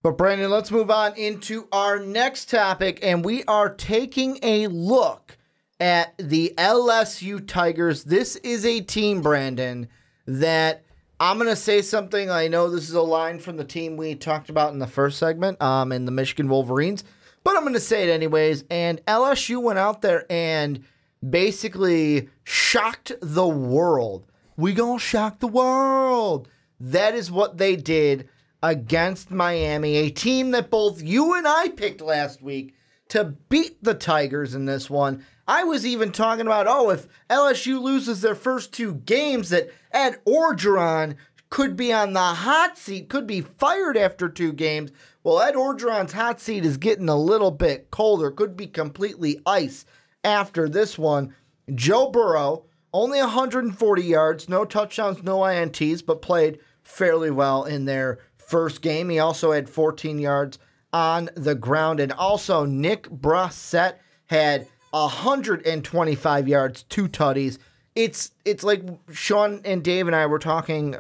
But Brandon, let's move on into our next topic, and we are taking a look at the LSU Tigers. This is a team, Brandon, that I'm going to say something. I know this is a line from the team we talked about in the first segment, in the Michigan Wolverines, but I'm going to say it anyways. And LSU went out there and basically shocked the world. We gonna shock the world. That is what they did against Miami, a team that both you and I picked last week to beat the Tigers in this one. I was even talking about, if LSU loses their first two games, that Ed Orgeron could be on the hot seat, could be fired after two games. Well, Ed Orgeron's hot seat is getting a little bit colder, could be completely ice after this one. Joe Burrow, only 140 yards, no touchdowns, no INTs, but played fairly well in their first game. He also had 14 yards on the ground. And also Nick Brissett had 125 yards, 2 tutties. It's like Sean and Dave and I were talking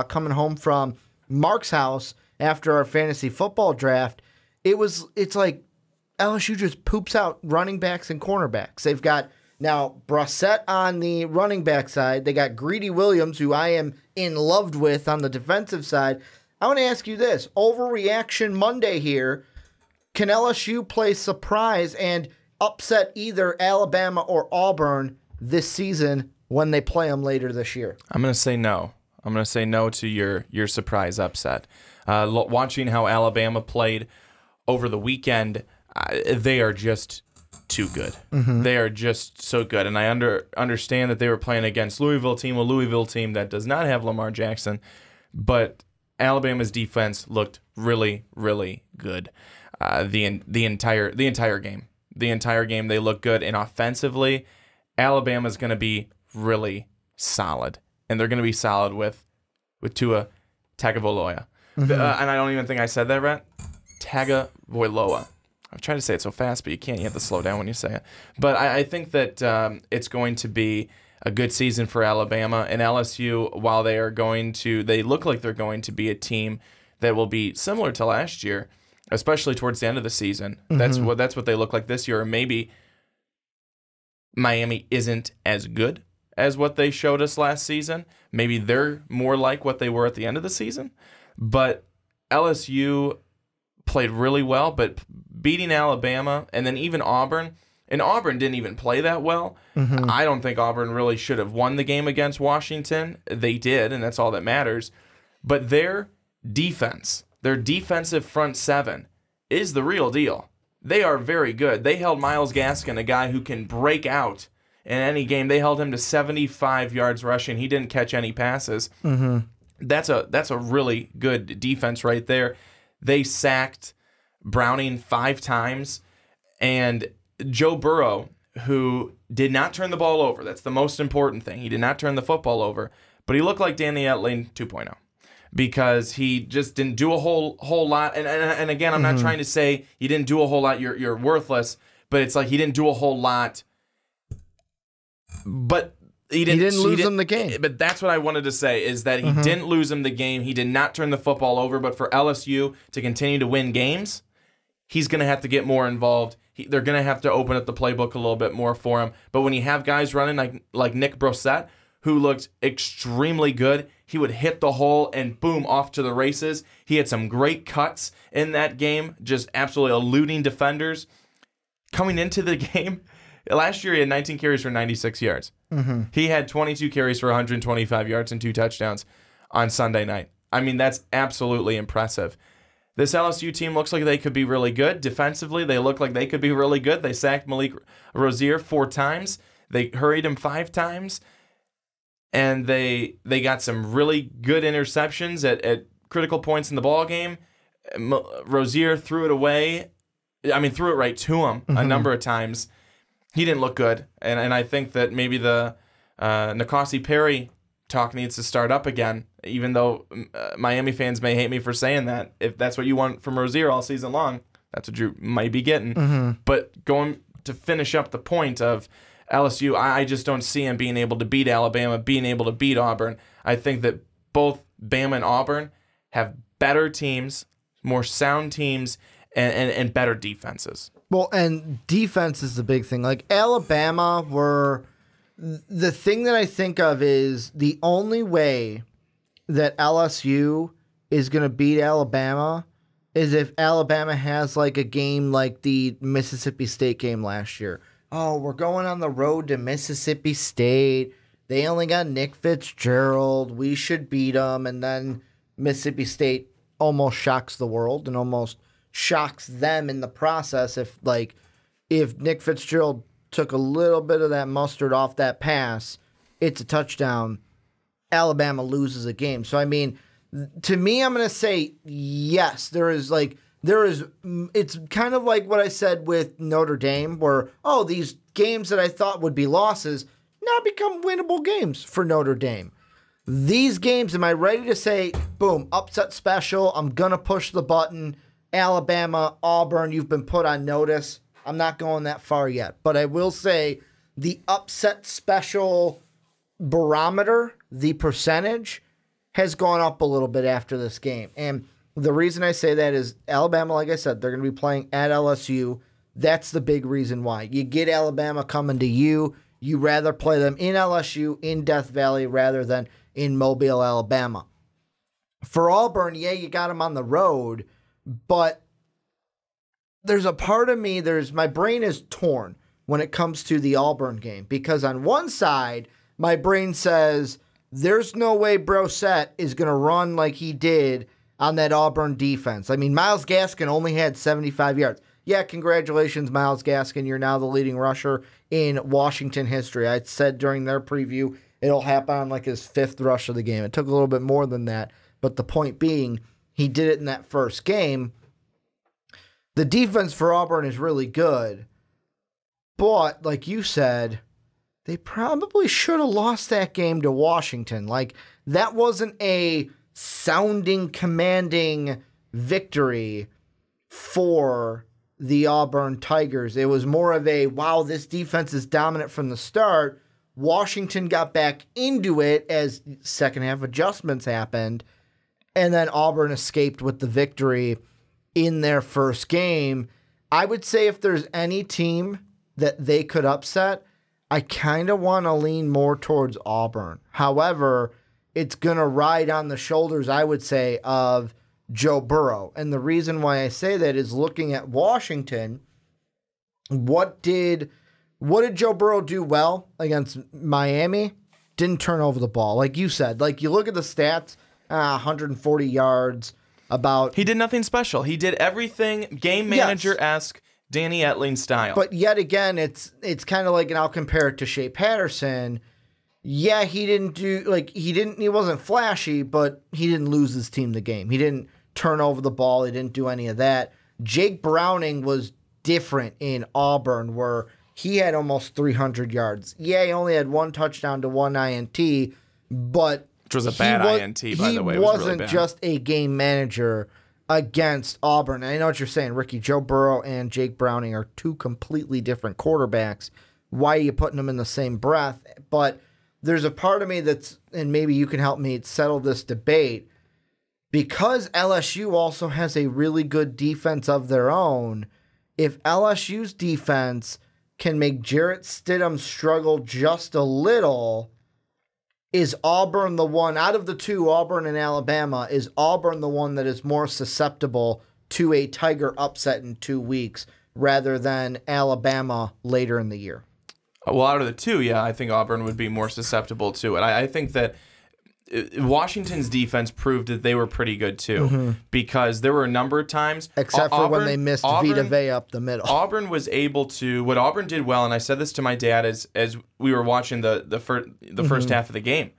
coming home from Mark's house after our fantasy football draft. It's like LSU just poops out running backs and cornerbacks. They've got now Brissett on the running back side. They got Greedy Williams, who I am in love with on the defensive side. I want to ask you this. Overreaction Monday here. Can LSU play surprise and upset either Alabama or Auburn this season when they play them later this year? I'm going to say no. I'm going to say no to your surprise upset. Watching how Alabama played over the weekend, they are just too good. Mm-hmm. They are just so good. And I understand that they were playing against Louisville team, a Louisville team that does not have Lamar Jackson, but Alabama's defense looked really, really good the entire game. The entire game they looked good, and offensively, Alabama's going to be really solid, and they're going to be solid with Tua Tagovailoa. Mm-hmm. And I don't even think I said that right. Tagovailoa. I'm trying to say it so fast, but you can't. You have to slow down when you say it. But I think that it's going to be a good season for Alabama and LSU. While they look like they're going to be a team that will be similar to last year, especially towards the end of the season. Mm-hmm. That's what they look like this year. Or maybe Miami isn't as good as what they showed us last season. Maybe they're more like what they were at the end of the season. But LSU played really well, but beating Alabama and then even Auburn, and Auburn didn't even play that well. Mm-hmm. I don't think Auburn really should have won the game against Washington. They did, and that's all that matters. But their defense, their defensive front seven, is the real deal. They are very good. They held Myles Gaskin, a guy who can break out in any game. They held him to 75 yards rushing. He didn't catch any passes. Mm-hmm. That's a really good defense right there. They sacked Browning 5 times, and Joe Burrow, who did not turn the ball over. That's the most important thing. He did not turn the football over, but he looked like Danny Etling 2.0 because he just didn't do a whole lot. And again, I'm not trying to say you didn't do a whole lot, you're worthless, but it's like he didn't do a whole lot, but he didn't lose him the game. But that's what I wanted to say, is that he didn't lose him the game. He did not turn the football over, but for LSU to continue to win games, he's going to have to get more involved. They're going to have to open up the playbook a little bit more for him. But when you have guys running like Nick Brissett, who looked extremely good, he would hit the hole and boom, off to the races. He had some great cuts in that game, just absolutely eluding defenders. Coming into the game, last year he had 19 carries for 96 yards. Mm-hmm. He had 22 carries for 125 yards and 2 touchdowns on Sunday night. I mean, that's absolutely impressive. This LSU team looks like they could be really good. Defensively, they look like they could be really good. They sacked Malik Rozier 4 times. They hurried him 5 times. And they got some really good interceptions at critical points in the ball game. Rozier threw it away. I mean, threw it right to him a number of times. He didn't look good. And I think that maybe the N'Kosi Perry talk needs to start up again, even though Miami fans may hate me for saying that. If that's what you want from Rozier all season long, that's what you might be getting. Mm-hmm. But going to finish up the point of LSU, I just don't see him being able to beat Alabama, being able to beat Auburn. I think that both Bama and Auburn have better teams, more sound teams and better defenses. Well, and defense is the big thing. Like Alabama the thing that I think of is the only way that LSU is going to beat Alabama is if Alabama has like a game like the Mississippi State game last year. Oh, we're going on the road to Mississippi State. They only got Nick Fitzgerald. We should beat them. And then Mississippi State almost shocks the world and almost shocks them in the process. If Nick Fitzgerald took a little bit of that mustard off that pass, it's a touchdown. Alabama loses a game. So, I mean, to me, I'm going to say yes. It's kind of like what I said with Notre Dame, where, these games that I thought would be losses now become winnable games for Notre Dame. These games, am I ready to say, boom, upset special, I'm going to push the button, Alabama, Auburn, you've been put on notice. I'm not going that far yet. But I will say the upset special barometer, the percentage, has gone up a little bit after this game. And the reason I say that is Alabama, like I said, they're going to be playing at LSU. That's the big reason why. You get Alabama coming to you. You rather play them in LSU, in Death Valley, rather than in Mobile, Alabama. For Auburn, yeah, you got them on the road, but there's a part of me, my brain is torn when it comes to the Auburn game, because on one side, my brain says, there's no way Brissett is going to run like he did on that Auburn defense. I mean, Myles Gaskin only had 75 yards. Yeah, congratulations, Myles Gaskin. You're now the leading rusher in Washington history. I said during their preview it'll happen on like his 5th rush of the game. It took a little bit more than that, but the point being, he did it in that first game. The defense for Auburn is really good, but like you said, they probably should have lost that game to Washington. Like, that wasn't a sounding, commanding victory for the Auburn Tigers. It was more of a, wow, this defense is dominant from the start. Washington got back into it as second half adjustments happened, and then Auburn escaped with the victory in their first game. I would say if there's any team that they could upset, I kind of want to lean more towards Auburn. However, it's going to ride on the shoulders, I would say, of Joe Burrow. And the reason why I say that is looking at Washington, what did Joe Burrow do well against Miami? Didn't turn over the ball. Like you said, like you look at the stats, 140 yards, He did nothing special. He did everything game manager-esque, Danny Etling style. But yet again, it's kind of like, and I'll compare it to Shea Patterson. Yeah, he wasn't flashy, but he didn't lose his team the game. He didn't turn over the ball. He didn't do any of that. Jake Browning was different in Auburn, where he had almost 300 yards. Yeah, he only had 1 touchdown to 1 INT, but which was a bad INT, by the way. He wasn't just a game manager against Auburn. And I know what you're saying, Ricky. Joe Burrow and Jake Browning are 2 completely different quarterbacks. Why are you putting them in the same breath? But there's a part of me that's, and maybe you can help me settle this debate, because LSU also has a really good defense of their own. If LSU's defense can make Jarrett Stidham struggle just a little, is Auburn the one, out of the 2, Auburn and Alabama, is Auburn the one that is more susceptible to a Tiger upset in 2 weeks rather than Alabama later in the year? Well, out of the 2, yeah, I think Auburn would be more susceptible to it. I think that Washington's defense proved that they were pretty good too, because there were a number of times, except for when they missed Vita Vea up the middle. Auburn was able to, what Auburn did well, and I said this to my dad as we were watching the first half of the game.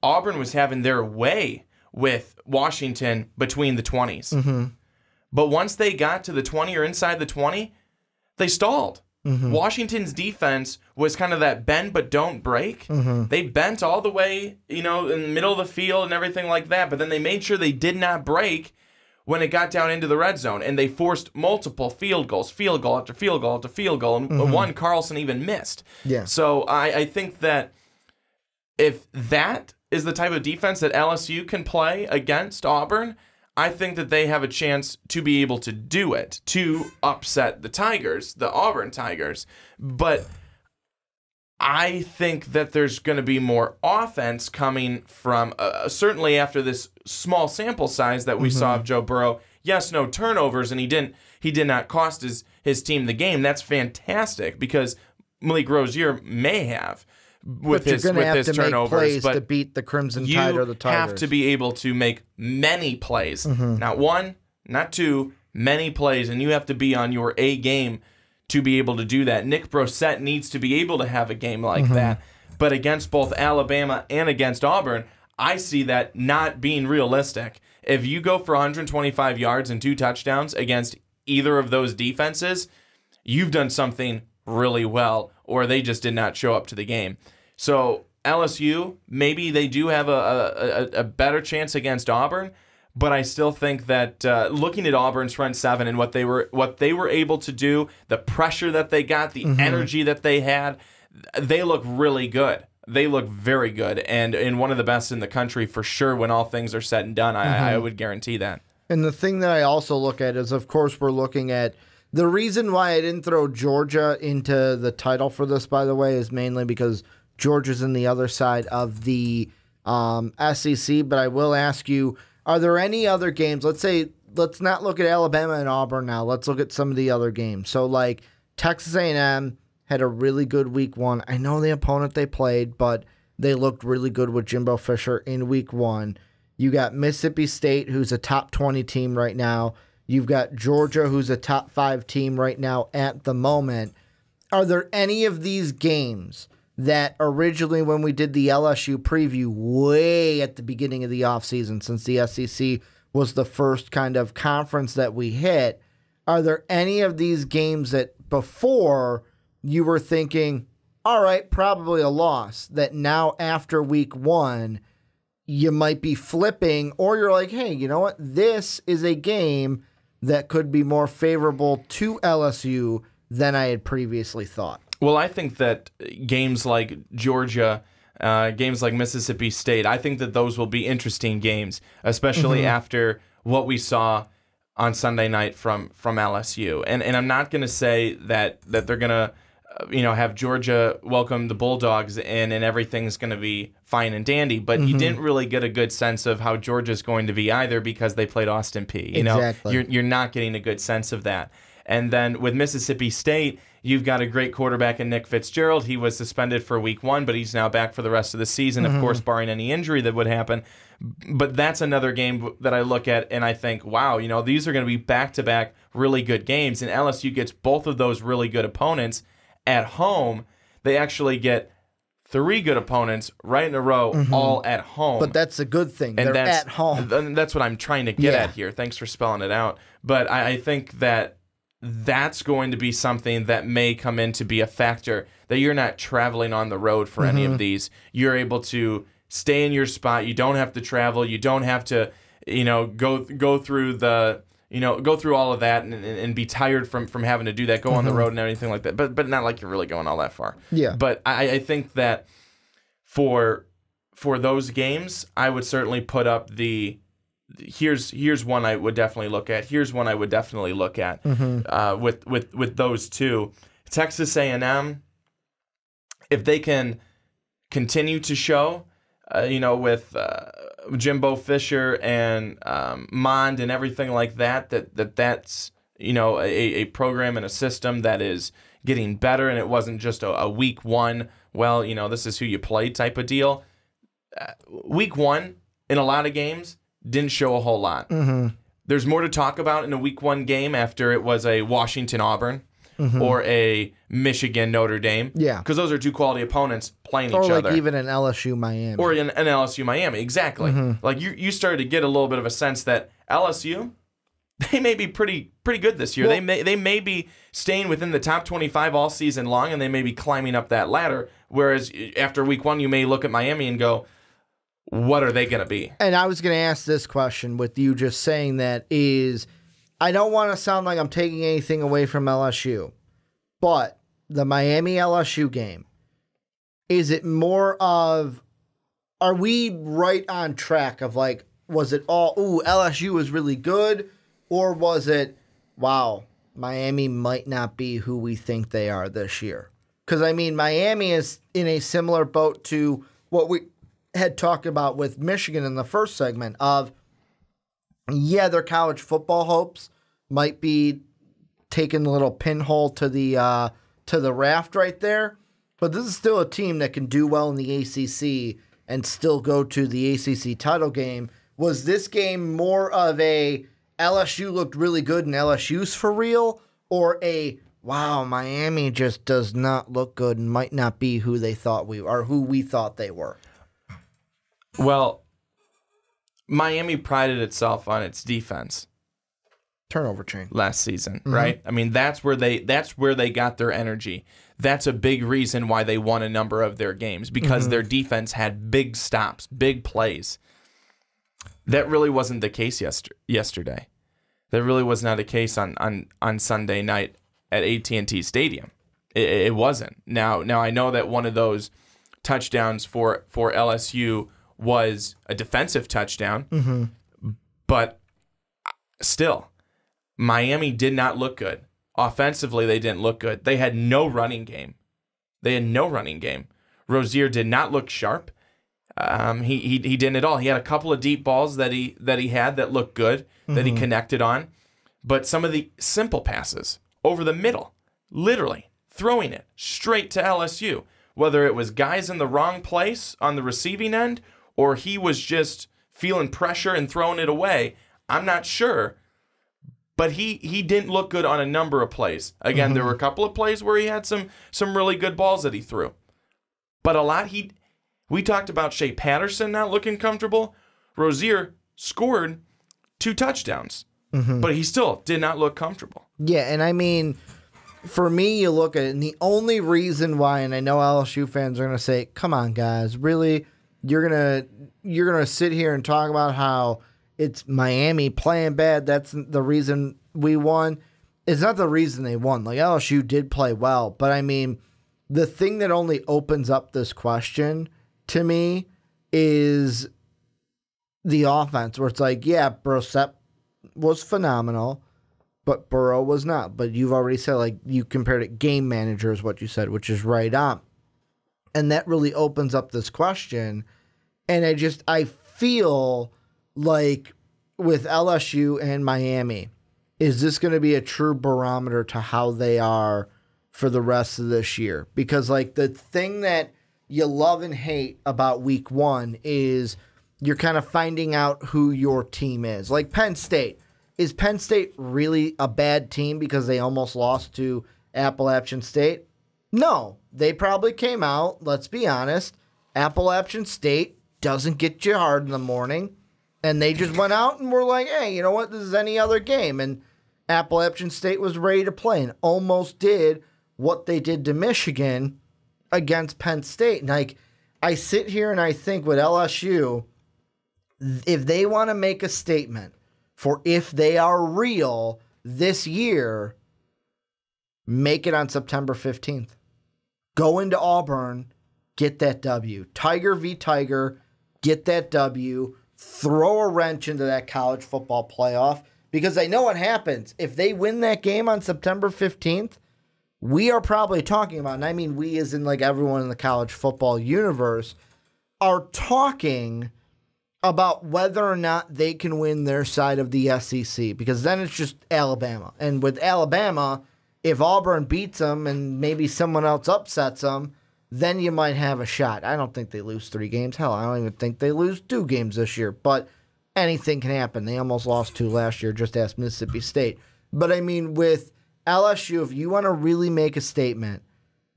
Auburn was having their way with Washington between the 20s, but once they got to the 20 or inside the 20, they stalled. Washington's defense was kind of that bend but don't break. They bent all the way, in the middle of the field and everything like that, but then they made sure they did not break when it got down into the red zone, and they forced multiple field goals, field goal after field goal after field goal, and one Carlson even missed. Yeah. So I think that if that is the type of defense that LSU can play against Auburn, I think that they have a chance to be able to do it, to upset the Tigers, the Auburn Tigers. But I think that there's going to be more offense coming from, certainly after this small sample size that we saw of Joe Burrow. Yes, no turnovers, and he did not cost his team the game. That's fantastic because Malik Rozier may have with his turnovers, but to beat the Crimson Tide or the Tigers. You have to be able to make many plays, not one, not two, many plays, and you have to be on your A game to be able to do that. Nick Brossette needs to be able to have a game like that, but against both Alabama and against Auburn, I see that not being realistic. If you go for 125 yards and 2 touchdowns against either of those defenses, you've done something really well, or they just did not show up to the game. So LSU, maybe they do have a better chance against Auburn, but I still think that looking at Auburn's front seven and what they were able to do, the pressure that they got, the energy that they had, they look really good. They look very good, and one of the best in the country for sure when all things are said and done. I would guarantee that. And the thing that I also look at is, of course, we're looking at the reason why I didn't throw Georgia into the title for this, by the way, is mainly because Georgia's in the other side of the SEC. But I will ask you, are there any other games? Let's not look at Alabama and Auburn now. Let's look at some of the other games. So, like, Texas A&M had a really good week 1. I know the opponent they played, but they looked really good with Jimbo Fisher in week 1. You got Mississippi State, who's a top 20 team right now. You've got Georgia, who's a top 5 team right now at the moment. Are there any of these games that originally, when we did the LSU preview way at the beginning of the offseason, since the SEC was the first kind of conference that we hit, are there any of these games that before you were thinking, all right, probably a loss, that now after week 1, you might be flipping, or you're like, hey, you know what? This is a game that could be more favorable to LSU than I had previously thought. Well, I think that games like Georgia, games like Mississippi State, I think that those will be interesting games, especially after what we saw on Sunday night from LSU. And I'm not going to say that they're going to have Georgia welcome the Bulldogs in and everything's going to be fine and dandy, but you didn't really get a good sense of how Georgia's going to be either because they played Austin Peay. Exactly. You're not getting a good sense of that. And then with Mississippi State, you've got a great quarterback in Nick Fitzgerald. He was suspended for week 1, but he's now back for the rest of the season, of course, barring any injury that would happen. But that's another game that I look at and I think, wow, these are going to be back-to-back really good games, and LSU gets both of those really good opponents at home. They actually get 3 good opponents right in a row, all at home. But that's a good thing. And they're at home. And that's what I'm trying to get at here. Thanks for spelling it out. But I think that that's going to be something that may come in to be a factor, that you're not traveling on the road for any of these. You're able to stay in your spot. You don't have to travel. You don't have to, go through the, go through all of that and be tired from having to do that, go on the road and everything like that. But not like you're really going all that far. Yeah. But I think that for those games, I would certainly put up the here's one I would definitely look at. Here's one I would definitely look at with those two. Texas A&M, if they can continue to show, with Jimbo Fisher and Mond and everything like that's a program and a system that is getting better, and it wasn't just a week 1. Well, this is who you play type of deal. Week 1 in a lot of games didn't show a whole lot. There's more to talk about in a week 1 game after it was a Washington Auburn or a Michigan Notre Dame. Yeah. Because those are 2 quality opponents playing or each other. Or like even an LSU Miami. Or an LSU Miami, exactly. Like you started to get a little bit of a sense that LSU, they may be pretty good this year. Well, they may be staying within the top 25 all season long, and they may be climbing up that ladder. Whereas after week 1, you may look at Miami and go, what are they going to be? And I was going to ask this question with you just saying that is, I don't want to sound like I'm taking anything away from LSU, but the Miami LSU game, is it more of, are we right on track of like, was it all, ooh, LSU was really good? Or was it, wow, Miami might not be who we think they are this year? Because, I mean, Miami is in a similar boat to what we had talked about with Michigan in the first segment of, yeah, their college football hopes might be taking a little pinhole to the raft right there. But this is still a team that can do well in the ACC and still go to the ACC title game. Was this game more of a LSU looked really good and LSU's for real, or a wow, Miami just does not look good and might not be who they thought who we thought they were? Well, Miami prided itself on its defense. Turnover chain last season, right? I mean, that's where they got their energy. That's a big reason why they won a number of their games, because their defense had big stops, big plays. That really wasn't the case yesterday. That really was not the case on Sunday night at AT&T Stadium. It wasn't. Now I know that one of those touchdowns for LSU was a defensive touchdown, but still, Miami did not look good. Offensively, they didn't look good. They had no running game. Rozier did not look sharp. He didn't at all. He had a couple of deep balls that he had that looked good, that he connected on. But some of the simple passes over the middle, literally throwing it straight to LSU, whether it was guys in the wrong place on the receiving end or he was just feeling pressure and throwing it away, I'm not sure. But he didn't look good on a number of plays. Again, there were a couple of plays where he had some really good balls that he threw. But a lot, we talked about Shea Patterson not looking comfortable. Rozier scored 2 touchdowns, but he still did not look comfortable. Yeah, and I mean, for me, you look at it, and the only reason why, and I know LSU fans are going to say, come on, guys, really? You're gonna sit here and talk about how it's Miami playing bad. That's the reason we won. It's not the reason they won. Like, LSU did play well. But, I mean, the thing that only opens up this question to me is the offense, where it's like, yeah, Brissett was phenomenal, but Burrow was not. But you've already said, like, you compared it game manager is what you said, which is right on. And that really opens up this question. And I feel like with LSU and Miami, is this going to be a true barometer to how they are for the rest of this year? Because, like, the thing that you love and hate about week 1 is you're kind of finding out who your team is. Like Penn State. Is Penn State really a bad team because they almost lost to Appalachian State? No. They probably came out, let's be honest, Appalachian State doesn't get you hard in the morning. And they just went out and were like, hey, you know what? This is any other game. And Appalachian State was ready to play and almost did what they did to Michigan against Penn State. And like, I sit here and I think with LSU, if they want to make a statement for if they are real this year, make it on September 15th. Go into Auburn, get that W. Tiger v. Tiger, get that W. Throw a wrench into that college football playoff, because I know what happens. If they win that game on September 15th, we are probably talking about, and I mean we as in like everyone in the college football universe, are talking about whether or not they can win their side of the SEC, because then it's just Alabama. And with Alabama, if Auburn beats them and maybe someone else upsets them, then you might have a shot. I don't think they lose 3 games. Hell, I don't even think they lose 2 games this year. But anything can happen. They almost lost 2 last year. Just ask Mississippi State. But, I mean, with LSU, if you want to really make a statement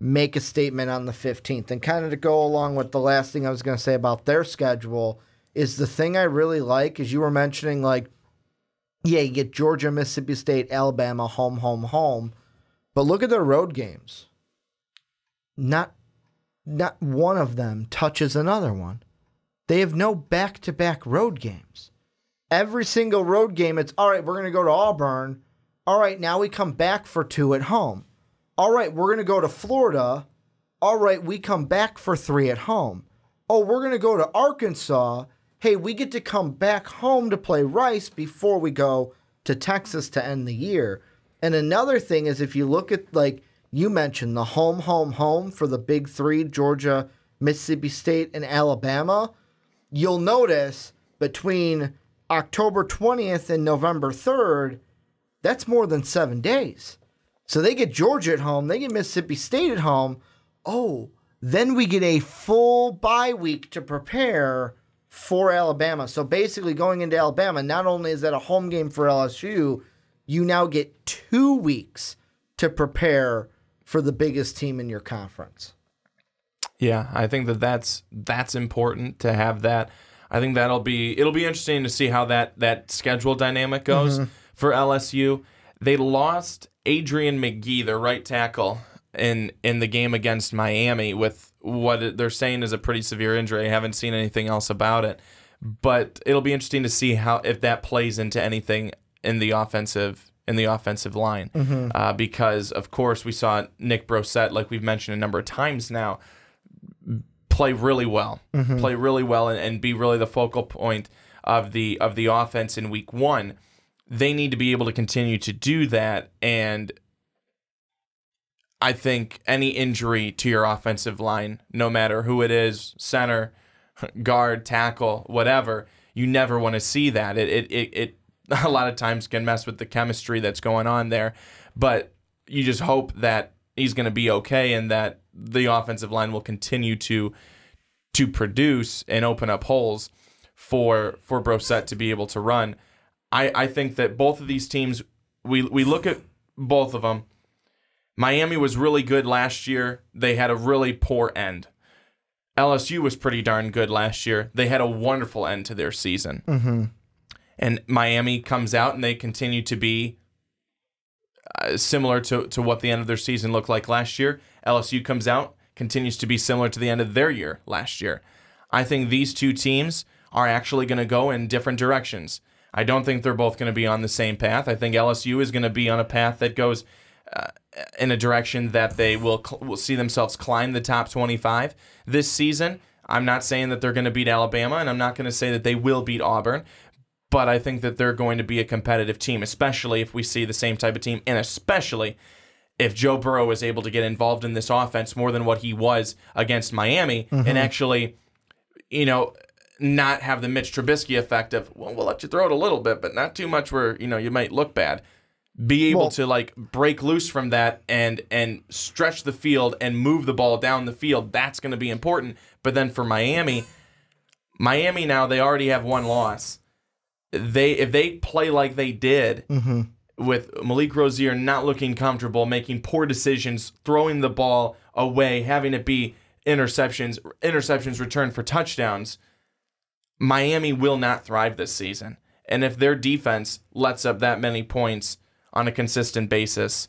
on the 15th. And kind of to go along with the last thing I was going to say about their schedule is the thing I really like is you were mentioning, like, yeah, you get Georgia, Mississippi State, Alabama, home. But look at their road games. Not one of them touches another one. They have no back-to-back road games. Every single road game, it's, all right, we're going to go to Auburn. All right, now we come back for 2 at home. All right, we're going to go to Florida. All right, we come back for 3 at home. Oh, we're going to go to Arkansas. hey, we get to come back home to play Rice before we go to Texas to end the year. And another thing is if you look at, like you mentioned, the home for the big three, Georgia, Mississippi State, and Alabama, you'll notice between October 20th and November 3rd, that's more than 7 days. So they get Georgia at home, they get Mississippi State at home. Oh, then we get a full bye week to prepare for Alabama. So basically going into Alabama, not only is that a home game for LSU, you now get 2 weeks to prepare for the biggest team in your conference. Yeah, I think that's important to have that. I think it'll be interesting to see how that schedule dynamic goes for LSU. They lost Adrian McGee, their right tackle, in the game against Miami with what they're saying is a pretty severe injury. I haven't seen anything else about it, but it'll be interesting to see if that plays into anything in the offensive line, because of course we saw Nick Brossette, like we've mentioned a number of times now, play really well, and be really the focal point of the offense in week 1. They need to be able to continue to do that, and I think any injury to your offensive line, no matter who it is, center, guard, tackle, whatever, you never want to see that. It a lot of times can mess with the chemistry that's going on there, but you just hope that he's going to be okay and that the offensive line will continue to produce and open up holes for Brossette to be able to run. I think that both of these teams, we look at both of them. Miami was really good last year. They had a really poor end. LSU was pretty darn good last year. They had a wonderful end to their season. And Miami comes out and they continue to be similar to what the end of their season looked like last year. LSU comes out, continues to be similar to the end of their year last year. I think these two teams are actually going to go in different directions. I don't think they're both going to be on the same path. I think LSU is going to be on a path that goes in a direction that they will see themselves climb the top 25 this season. I'm not saying that they're going to beat Alabama, and I'm not going to say that they will beat Auburn, but I think that they're going to be a competitive team, especially if we see the same type of team, and especially if Joe Burrow is able to get involved in this offense more than what he was against Miami, and actually, not have the Mitch Trubisky effect of, well, we'll let you throw it a little bit, but not too much where, you might look bad. Be able to break loose from that and stretch the field and move the ball down the field. That's going to be important. But then for Miami now, they already have one loss. If they play like they did with Malik Rozier not looking comfortable, making poor decisions, throwing the ball away, having it be interceptions returned for touchdowns, Miami will not thrive this season. And if their defense lets up that many points on a consistent basis,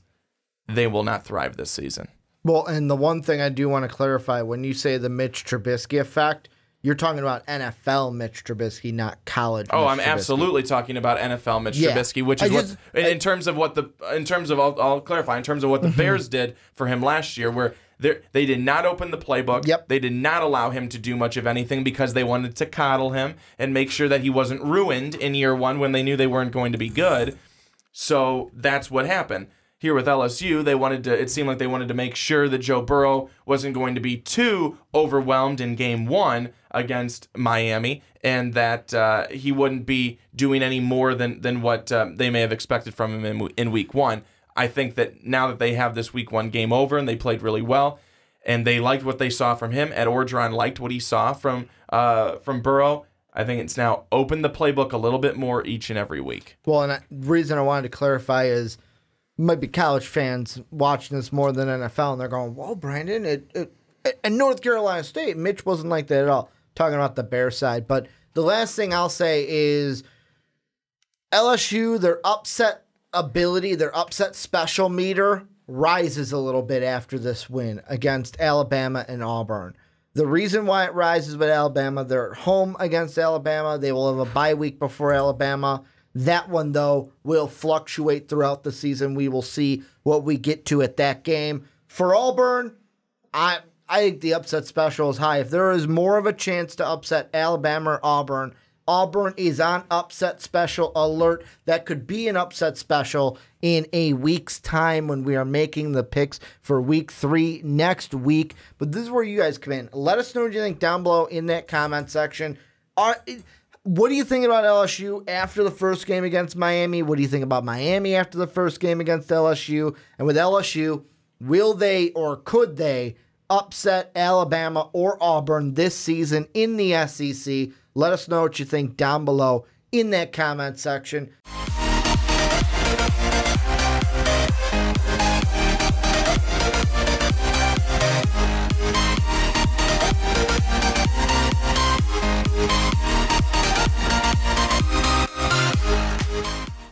they will not thrive this season. Well, and the one thing I do want to clarify, when you say the Mitch Trubisky effect, you're talking about NFL Mitch Trubisky, not college. Oh, I'm absolutely talking about NFL Mitch Trubisky, which is in terms of what the Bears did for him last year, where they did not open the playbook. Yep. They did not allow him to do much of anything because they wanted to coddle him and make sure that he wasn't ruined in year one when they knew they weren't going to be good. So that's what happened. Here with LSU, it seemed like they wanted to make sure that Joe Burrow wasn't going to be too overwhelmed in game 1 against Miami, and that he wouldn't be doing any more than what they may have expected from him in week 1. I think that now that they have this week 1 game over and they played really well, and they liked what they saw from him, Ed Orgeron liked what he saw from Burrow, I think it's now opened the playbook a little bit more each and every week. Well, and the reason I wanted to clarify is might be college fans watching this more than NFL, and they're going, "Whoa, Brandon, and North Carolina State, Mitch wasn't like that at all." Talking about the Bear side, but the last thing I'll say is LSU, their upset ability, their upset special meter rises a little bit after this win against Alabama and Auburn. The reason why it rises with Alabama, they're at home against Alabama. They will have a bye week before Alabama. That one, though, will fluctuate throughout the season. We will see what we get to at that game. For Auburn, I think the upset special is high. If there is more of a chance to upset Alabama or Auburn, Auburn is on upset special alert. That could be an upset special in a week's time when we are making the picks for week 3 next week. But this is where you guys come in. Let us know what you think down below in that comment section. What do you think about LSU after the first game against Miami? What do you think about Miami after the first game against LSU? And with LSU, will they or could they upset Alabama or Auburn this season in the SEC? Let us know what you think down below in that comment section.